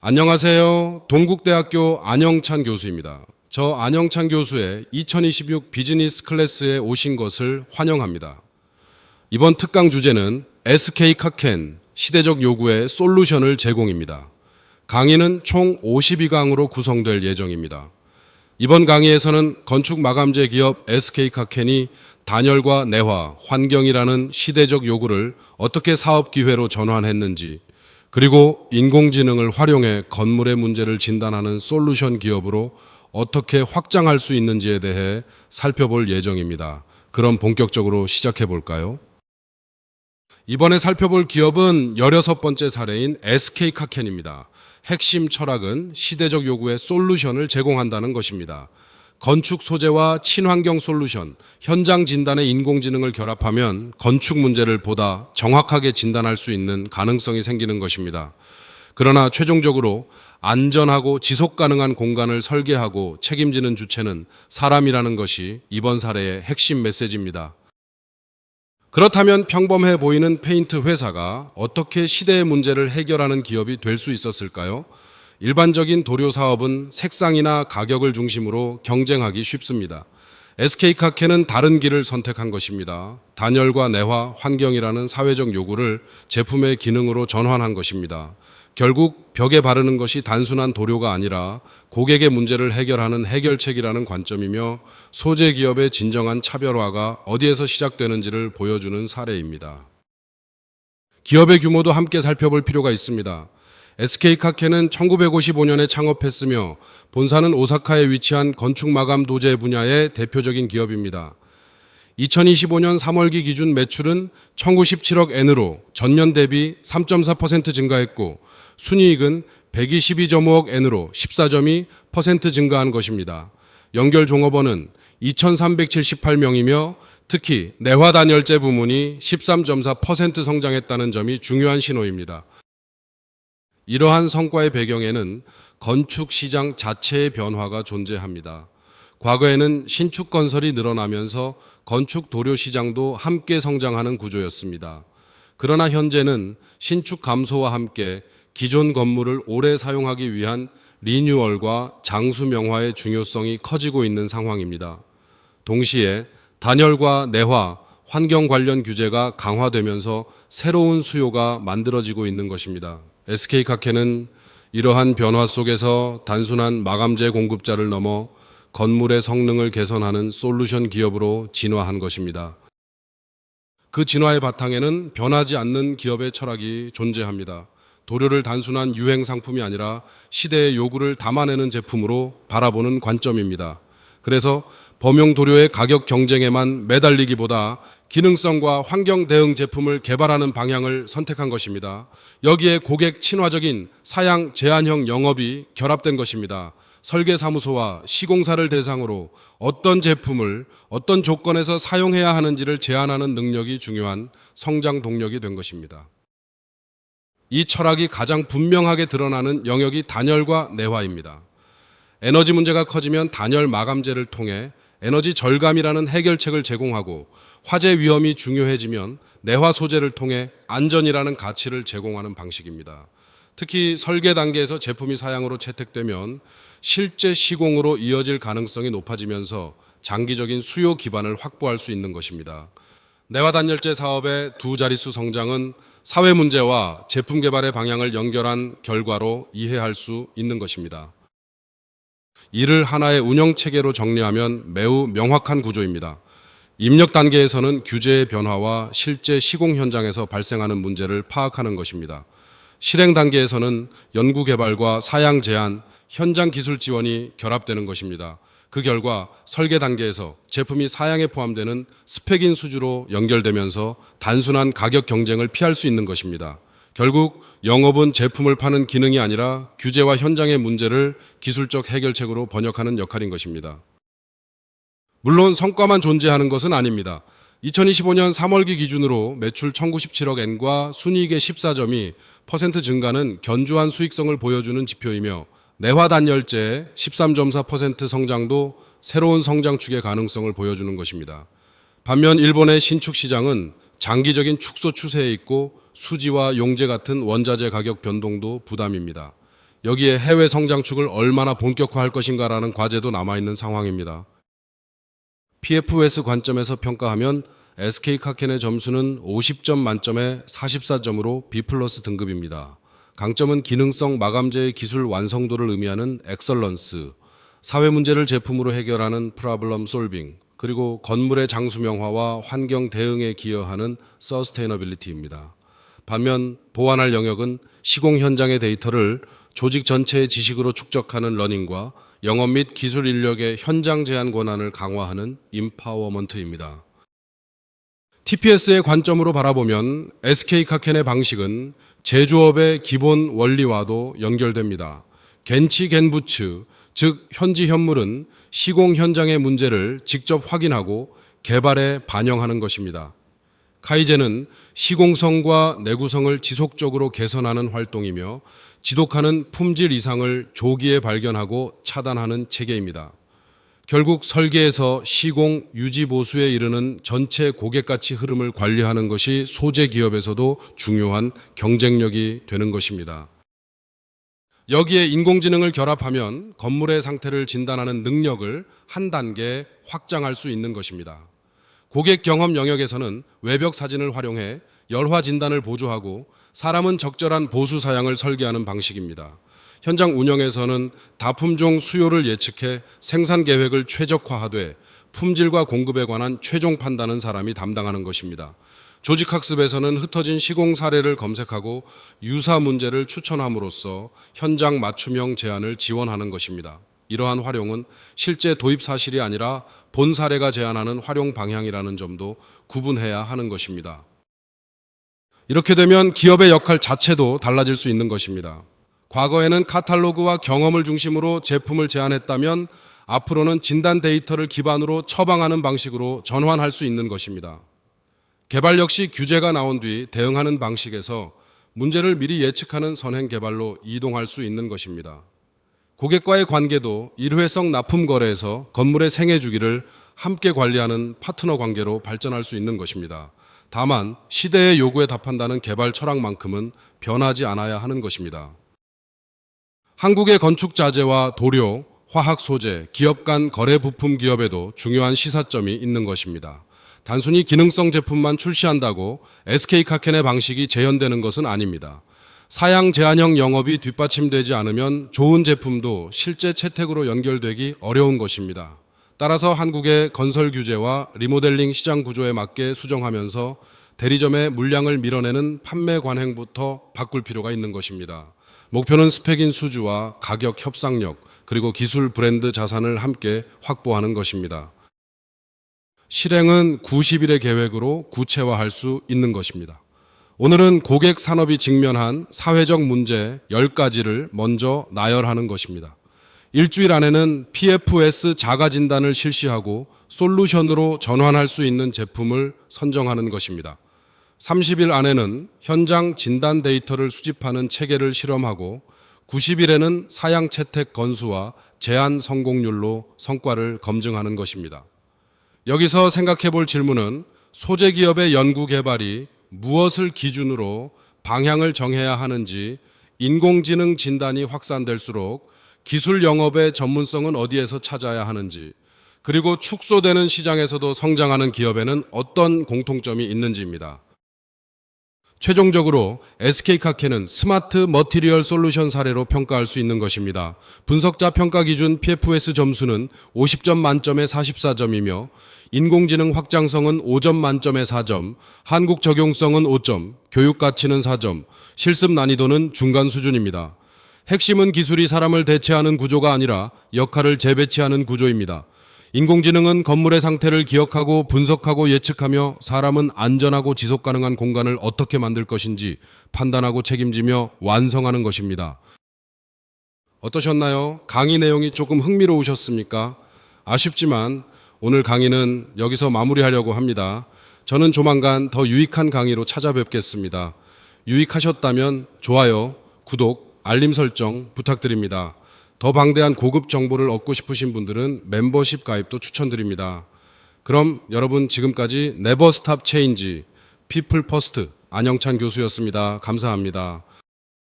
안녕하세요. 동국대학교 안영찬 교수입니다. 저 안영찬 교수의 2026 비즈니스 클래스에 오신 것을 환영합니다. 이번 특강 주제는 SK카켄 시대적 요구의 솔루션을 제공입니다. 강의는 총 52강으로 구성될 예정입니다. 이번 강의에서는 건축 마감재 기업 SK카켄이 단열과 내화, 환경이라는 시대적 요구를 어떻게 사업 기회로 전환했는지, 그리고 인공지능을 활용해 건물의 문제를 진단하는 솔루션 기업으로 어떻게 확장할 수 있는지에 대해 살펴볼 예정입니다. 그럼 본격적으로 시작해 볼까요? 이번에 살펴볼 기업은 16번째 사례인 SK카켄입니다. 핵심 철학은 시대적 요구의 솔루션을 제공한다는 것입니다. 건축 소재와 친환경 솔루션, 현장 진단의 인공지능을 결합하면 건축 문제를 보다 정확하게 진단할 수 있는 가능성이 생기는 것입니다. 그러나 최종적으로 안전하고 지속 가능한 공간을 설계하고 책임지는 주체는 사람이라는 것이 이번 사례의 핵심 메시지입니다. 그렇다면 평범해 보이는 페인트 회사가 어떻게 시대의 문제를 해결하는 기업이 될 수 있었을까요? 일반적인 도료 사업은 색상이나 가격을 중심으로 경쟁하기 쉽습니다. SK카켄은 다른 길을 선택한 것입니다. 단열과 내화, 환경이라는 사회적 요구를 제품의 기능으로 전환한 것입니다. 결국 벽에 바르는 것이 단순한 도료가 아니라 고객의 문제를 해결하는 해결책이라는 관점이며 소재 기업의 진정한 차별화가 어디에서 시작되는지를 보여주는 사례입니다. 기업의 규모도 함께 살펴볼 필요가 있습니다. SK카켄은 1955년에 창업했으며 본사는 오사카에 위치한 건축 마감 도제 분야의 대표적인 기업입니다. 2025년 3월기 기준 매출은 1,097억 엔으로 전년 대비 3.4% 증가했고 순이익은 122.5억 엔으로 14.2% 증가한 것입니다. 연결 종업원은 2,378명이며 특히 내화 단열재 부문이 13.4% 성장했다는 점이 중요한 신호입니다. 이러한 성과의 배경에는 건축 시장 자체의 변화가 존재합니다. 과거에는 신축 건설이 늘어나면서 건축 도료 시장도 함께 성장하는 구조였습니다. 그러나 현재는 신축 감소와 함께 기존 건물을 오래 사용하기 위한 리뉴얼과 장수 명화의 중요성이 커지고 있는 상황입니다. 동시에 단열과 내화, 환경 관련 규제가 강화되면서 새로운 수요가 만들어지고 있는 것입니다. SK카켄은 이러한 변화 속에서 단순한 마감재 공급자를 넘어 건물의 성능을 개선하는 솔루션 기업으로 진화한 것입니다. 그 진화의 바탕에는 변하지 않는 기업의 철학이 존재합니다. 도료를 단순한 유행 상품이 아니라 시대의 요구를 담아내는 제품으로 바라보는 관점입니다. 그래서 범용 도료의 가격 경쟁에만 매달리기보다 기능성과 환경 대응 제품을 개발하는 방향을 선택한 것입니다. 여기에 고객 친화적인 사양 제한형 영업이 결합된 것입니다. 설계사무소와 시공사를 대상으로 어떤 제품을 어떤 조건에서 사용해야 하는지를 제안하는 능력이 중요한 성장 동력이 된 것입니다. 이 철학이 가장 분명하게 드러나는 영역이 단열과 내화입니다. 에너지 문제가 커지면 단열 마감재를 통해 에너지 절감이라는 해결책을 제공하고 화재 위험이 중요해지면 내화 소재를 통해 안전이라는 가치를 제공하는 방식입니다. 특히 설계 단계에서 제품이 사양으로 채택되면 실제 시공으로 이어질 가능성이 높아지면서 장기적인 수요 기반을 확보할 수 있는 것입니다. 내화 단열재 사업의 두 자릿수 성장은 사회 문제와 제품 개발의 방향을 연결한 결과로 이해할 수 있는 것입니다. 이를 하나의 운영 체계로 정리하면 매우 명확한 구조입니다. 입력 단계에서는 규제의 변화와 실제 시공 현장에서 발생하는 문제를 파악하는 것입니다. 실행 단계에서는 연구 개발과 사양 제한, 현장 기술 지원이 결합되는 것입니다. 그 결과 설계 단계에서 제품이 사양에 포함되는 스펙인 수주로 연결되면서 단순한 가격 경쟁을 피할 수 있는 것입니다. 결국 영업은 제품을 파는 기능이 아니라 규제와 현장의 문제를 기술적 해결책으로 번역하는 역할인 것입니다. 물론 성과만 존재하는 것은 아닙니다. 2025년 3월기 기준으로 매출 1,097억 엔과 순이익의 14.2% 증가는 견조한 수익성을 보여주는 지표이며 내화 단열재의 13.4% 성장도 새로운 성장축의 가능성을 보여주는 것입니다. 반면 일본의 신축 시장은 장기적인 축소 추세에 있고 수지와 용재 같은 원자재 가격 변동도 부담입니다. 여기에 해외 성장축을 얼마나 본격화할 것인가라는 과제도 남아있는 상황입니다. PFS 관점에서 평가하면 SK카켄의 점수는 50점 만점에 44점으로 B+ 등급입니다. 강점은 기능성 마감재의 기술 완성도를 의미하는 엑설런스, 사회 문제를 제품으로 해결하는 프로블럼 솔빙, 그리고 건물의 장수명화와 환경 대응에 기여하는 서스테이너빌리티입니다. 반면 보완할 영역은 시공 현장의 데이터를 조직 전체의 지식으로 축적하는 러닝과 영업 및 기술 인력의 현장 제한 권한을 강화하는 임파워먼트입니다. TPS의 관점으로 바라보면 SK카켄의 방식은 제조업의 기본 원리와도 연결됩니다. 겐치 겐부츠, 즉 현지 현물은 시공 현장의 문제를 직접 확인하고 개발에 반영하는 것입니다. 카이젠은 시공성과 내구성을 지속적으로 개선하는 활동이며 지독하는 품질 이상을 조기에 발견하고 차단하는 체계입니다. 결국 설계에서 시공, 유지, 보수에 이르는 전체 고객가치 흐름을 관리하는 것이 소재 기업에서도 중요한 경쟁력이 되는 것입니다. 여기에 인공지능을 결합하면 건물의 상태를 진단하는 능력을 한 단계 확장할 수 있는 것입니다. 고객 경험 영역에서는 외벽 사진을 활용해 열화 진단을 보조하고 사람은 적절한 보수 사양을 설계하는 방식입니다. 현장 운영에서는 다품종 수요를 예측해 생산 계획을 최적화하되 품질과 공급에 관한 최종 판단은 사람이 담당하는 것입니다. 조직학습에서는 흩어진 시공 사례를 검색하고 유사 문제를 추천함으로써 현장 맞춤형 제안을 지원하는 것입니다. 이러한 활용은 실제 도입 사실이 아니라 본 사례가 제안하는 활용 방향이라는 점도 구분해야 하는 것입니다. 이렇게 되면 기업의 역할 자체도 달라질 수 있는 것입니다. 과거에는 카탈로그와 경험을 중심으로 제품을 제안했다면 앞으로는 진단 데이터를 기반으로 처방하는 방식으로 전환할 수 있는 것입니다. 개발 역시 규제가 나온 뒤 대응하는 방식에서 문제를 미리 예측하는 선행 개발로 이동할 수 있는 것입니다. 고객과의 관계도 일회성 납품 거래에서 건물의 생애 주기를 함께 관리하는 파트너 관계로 발전할 수 있는 것입니다. 다만 시대의 요구에 답한다는 개발 철학만큼은 변하지 않아야 하는 것입니다. 한국의 건축 자재와 도료, 화학 소재, 기업 간 거래 부품 기업에도 중요한 시사점이 있는 것입니다. 단순히 기능성 제품만 출시한다고 SK카켄의 방식이 재현되는 것은 아닙니다. 사양 제한형 영업이 뒷받침되지 않으면 좋은 제품도 실제 채택으로 연결되기 어려운 것입니다. 따라서 한국의 건설 규제와 리모델링 시장 구조에 맞게 수정하면서 대리점의 물량을 밀어내는 판매 관행부터 바꿀 필요가 있는 것입니다. 목표는 스펙인 수주와 가격 협상력, 그리고 기술 브랜드 자산을 함께 확보하는 것입니다. 실행은 90일의 계획으로 구체화할 수 있는 것입니다. 오늘은 고객 산업이 직면한 사회적 문제 10가지를 먼저 나열하는 것입니다. 일주일 안에는 PFS 자가 진단을 실시하고 솔루션으로 전환할 수 있는 제품을 선정하는 것입니다. 30일 안에는 현장 진단 데이터를 수집하는 체계를 실험하고 90일에는 사양 채택 건수와 제한 성공률로 성과를 검증하는 것입니다. 여기서 생각해 볼 질문은 소재 기업의 연구 개발이 무엇을 기준으로 방향을 정해야 하는지, 인공지능 진단이 확산될수록 기술 영업의 전문성은 어디에서 찾아야 하는지, 그리고 축소되는 시장에서도 성장하는 기업에는 어떤 공통점이 있는지입니다. 최종적으로 SK카켄은 스마트 머티리얼 솔루션 사례로 평가할 수 있는 것입니다. 분석자 평가 기준 PFS 점수는 50점 만점에 44점이며 인공지능 확장성은 5점 만점에 4점, 한국 적용성은 5점, 교육 가치는 4점, 실습 난이도는 중간 수준입니다. 핵심은 기술이 사람을 대체하는 구조가 아니라 역할을 재배치하는 구조입니다. 인공지능은 건물의 상태를 기억하고 분석하고 예측하며 사람은 안전하고 지속 가능한 공간을 어떻게 만들 것인지 판단하고 책임지며 완성하는 것입니다. 어떠셨나요? 강의 내용이 조금 흥미로우셨습니까? 아쉽지만 오늘 강의는 여기서 마무리하려고 합니다. 저는 조만간 더 유익한 강의로 찾아뵙겠습니다. 유익하셨다면 좋아요, 구독, 알림 설정 부탁드립니다. 더 방대한 고급 정보를 얻고 싶으신 분들은 멤버십 가입도 추천드립니다. 그럼 여러분 지금까지 네버 스탑 체인지 피플 퍼스트 안영찬 교수였습니다. 감사합니다.